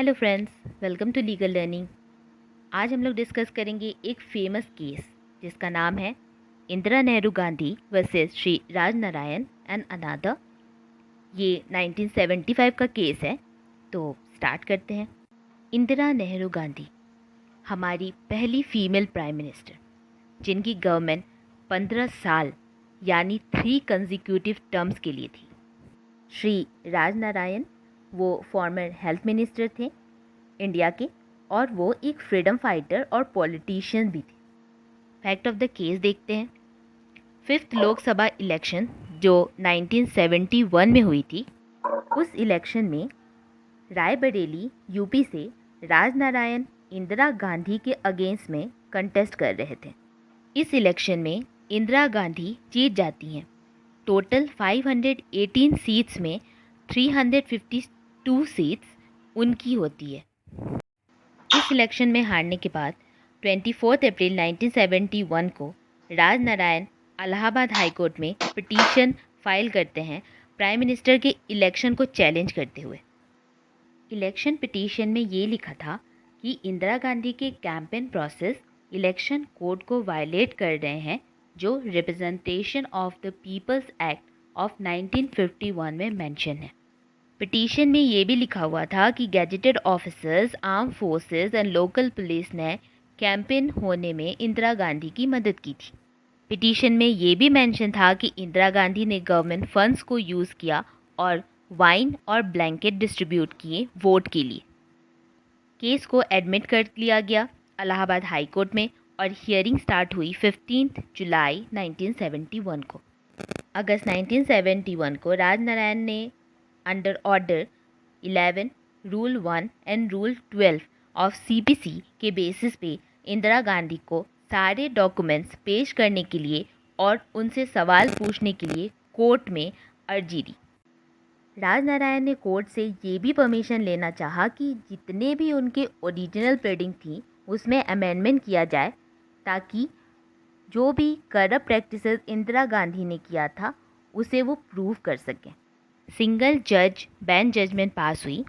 Hello friends, welcome to legal learning. आज हम लोग डिस्कस करेंगे एक फेमस केस जिसका नाम है Indira Nehru Gandhi versus Shri Raj Narayan and another. ये 1975 का केस है, तो स्टार्ट करते हैं। इंदिरा नेहरू गांधी हमारी पहली फीमेल प्राइम मिनिस्टर जिनकी गवर्नमेंट 15 साल यानी 3 कंजिक्यूटिव टर्म्स के लिए थी। श्री राज नारायण वो फॉर्मर हेल्थ मिनिस्टर थे इंडिया के, और वो एक फ्रीडम फाइटर और पॉलिटिशियन भी थे। फैक्ट ऑफ द केस देखते हैं। 5th लोकसभा इलेक्शन जो 1971 में हुई थी, उस इलेक्शन में रायबरेली यूपी से राज नारायण इंदिरा गांधी के अगेंस्ट में कंटेस्ट कर रहे थे। इस इलेक्शन में इंदिरा गांधी जीत जाती हैं। टोटल 518 सीट्स में 352 सीट्स उनकी होती है। इस इलेक्शन में हारने के बाद 24 अप्रैल 1971 को राज नारायण इलाहाबाद हाई कोर्ट में पिटीशन फाइल करते हैं प्राइम मिनिस्टर के इलेक्शन को चैलेंज करते हुए। इलेक्शन पिटीशन में ये लिखा था कि इंदिरा गांधी के कैंपेन प्रोसेस इलेक्शन कोड को वायलेट कर रहे हैं, जो representation of the people's act of 1951 में मेंशन है। पिटीशन में ये भी लिखा हुआ था कि gazetted officers, arm forces and local police ने कैंपेन होने में इंदिरा गांधी की मदद की थी। पिटीशन में ये भी मेंशन था कि इंदिरा गांधी ने गवर्नमेंट फंड्स को यूज़ किया और वाइन और ब्लैंकेट डिस्ट्रीब्यूट किए वोट के लिए। केस को एडमिट कर लिया गया इलाहाबाद हाई कोर्ट में और हियरिंग स्टार्ट हुई 15 जुलाई 1971 को। अगस्त 1971 को राज नारायण ने under order 11, rule 1 and rule 12 of CPC के बेसिस पे इंदिरा गांधी को सारे डॉक्यूमेंट्स पेश करने के लिए और उनसे सवाल पूछने के लिए कोर्ट में अर्जी दी। राज नारायण ने कोर्ट से ये भी परमिशन लेना चाहा कि जितने भी उनके ओरिजिनल प्लेडिंग थी उसमें अमेंडमेंट किया जाए, ताकि जो भी करप्ट प्रैक्टिसेस इंदिरा गांधी ने किया था उसे वो प्रूव कर सकें। सिंगल जज बेंच जजमेंट पास हुई।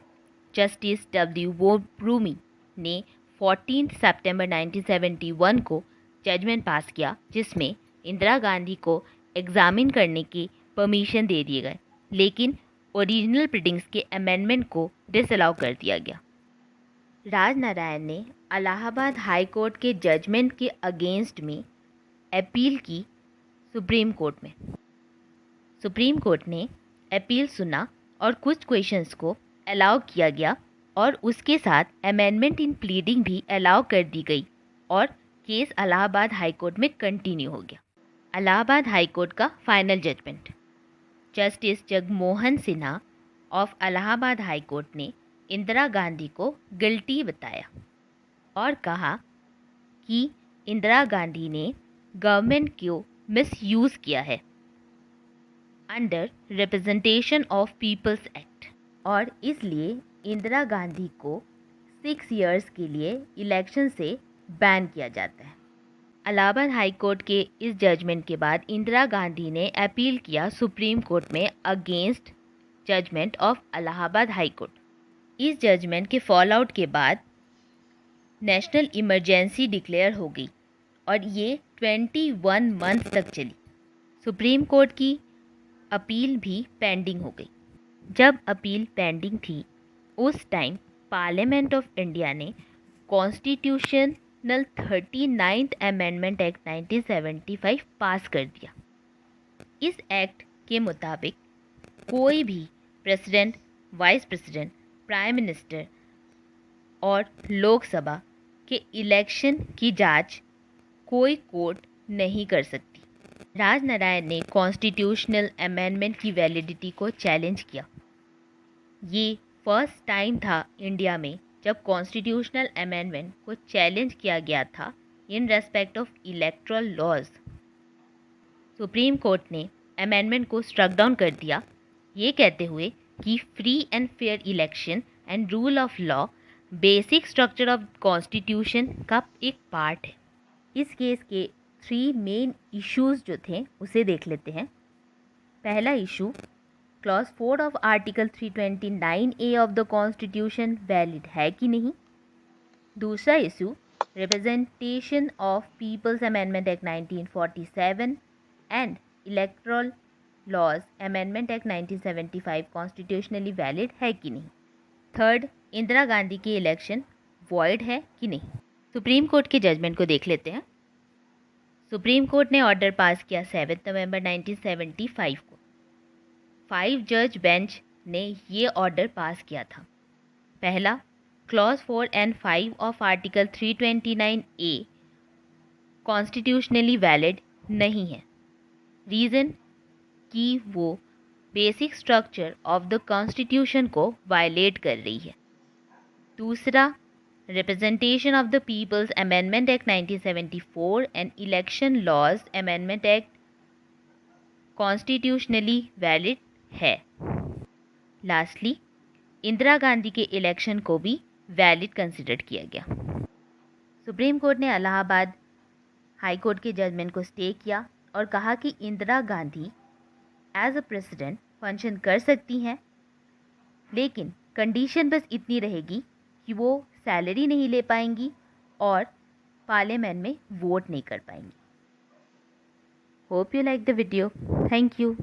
जस्टिस डब्ल्यू वोब्रूमी ने 14 सितंबर 1971 को जजमेंट पास किया, जिसमें इंदिरा गांधी को एग्जामिन करने की परमिशन दे दिए गए, लेकिन ओरिजिनल प्लीडिंग्स के अमेंडमेंट को डिसअलाउ कर दिया गया। राज नारायण ने इलाहाबाद हाई कोर्ट के जजमेंट के अगेंस्ट में अपील की सुप्रीम कोर्ट में। सुप्रीम कोर्ट ने अपील सुना और कुछ क्वेश्चंस को अलाउ किया गया और उसके साथ अमेंडमेंट इन प्लीडिंग भी अलाउ कर दी गई और केस इलाहाबाद हाई कोर्ट में कंटिन्यू हो गया। इलाहाबाद हाई कोर्ट का final judgment. Justice Jagmohan Sinha of Allahabad high court ने इंदिरा गांधी को गिल्टी बताया और कहा कि इंदिरा गांधी ने गवर्नमेंट को मिसयूज़ किया है under representation of people's act, और इसलिए इंदिरा गांधी को 6 इयर्स के लिए इलेक्शन से बैन किया जाता है। इलाहाबाद हाई कोर्ट के इस जजमेंट के बाद इंदिरा गांधी ने अपील किया सुप्रीम कोर्ट में against judgment of Allahabad high court. इस जजमेंट के फॉल आउट के बाद नेशनल इमरजेंसी डिक्लेयर हो गई और ये 21 मंथ तक चली। सुप्रीम कोर्ट की अपील भी पेंडिंग हो गई। जब अपील पेंडिंग थी, उस टाइम पार्लियामेंट ऑफ इंडिया ने कॉन्स्टिट्यूशनल 39th अमेंडमेंट एक्ट 1975 पास कर दिया। इस एक्ट के मुताबिक कोई भी president, vice president, prime minister और लोकसभा के इलेक्शन की जांच कोई कोर्ट नहीं कर सकती। राज नारायण ने कॉन्स्टिट्यूशनल अमेंडमेंट की वैलिडिटी को चैलेंज किया। ये फर्स्ट टाइम था इंडिया में जब कॉन्स्टिट्यूशनल अमेंडमेंट को चैलेंज किया गया था in respect of electoral laws. Supreme court ने अमेंडमेंट को स्ट्रक डाउन कर दिया, ये कहते हुए कि free and fair election and rule of law basic structure of constitution का एक पार्ट है। इस केस के 3 मेन इश्यूज जो थे उसे देख लेते हैं। पहला issue, clause 4 of article 329A of the constitution valid है कि नहीं। दूसरा issue, representation of people's amendment act 1947 and electoral laws amendment act 1975 constitutionally valid है कि नहीं। थर्ड, इंदिरा गांधी की इलेक्शन वॉइड है कि नहीं। सुप्रीम कोर्ट के जजमेंट को देख लेते हैं। सुप्रीम कोर्ट ने ऑर्डर पास किया 7 नवंबर 1975 को। 5 जज बेंच ने ये ऑर्डर पास किया था। पहला, clause 4 and 5 of article 329A constitutionally valid नहीं है। रीज़न कि वो basic structure of the constitution को वायलेट कर रही है। दूसरा, representation of the people's amendment act 1974 and election laws amendment act constitutionally valid है। लास्टली, इंदिरा गांधी के इलेक्शन को भी वैलिड कंसिडर किया गया। सुप्रीम कोर्ट ने इलाहाबाद हाई कोर्ट के जजमेंट को स्टे किया और कहा कि Indira Gandhi as a president function कर सकती हैं, लेकिन कंडीशन बस इतनी रहेगी कि वो सैलरी नहीं ले पाएंगी और पार्लियामेंट में वोट नहीं कर पाएंगी। Hope you like the video. Thank you.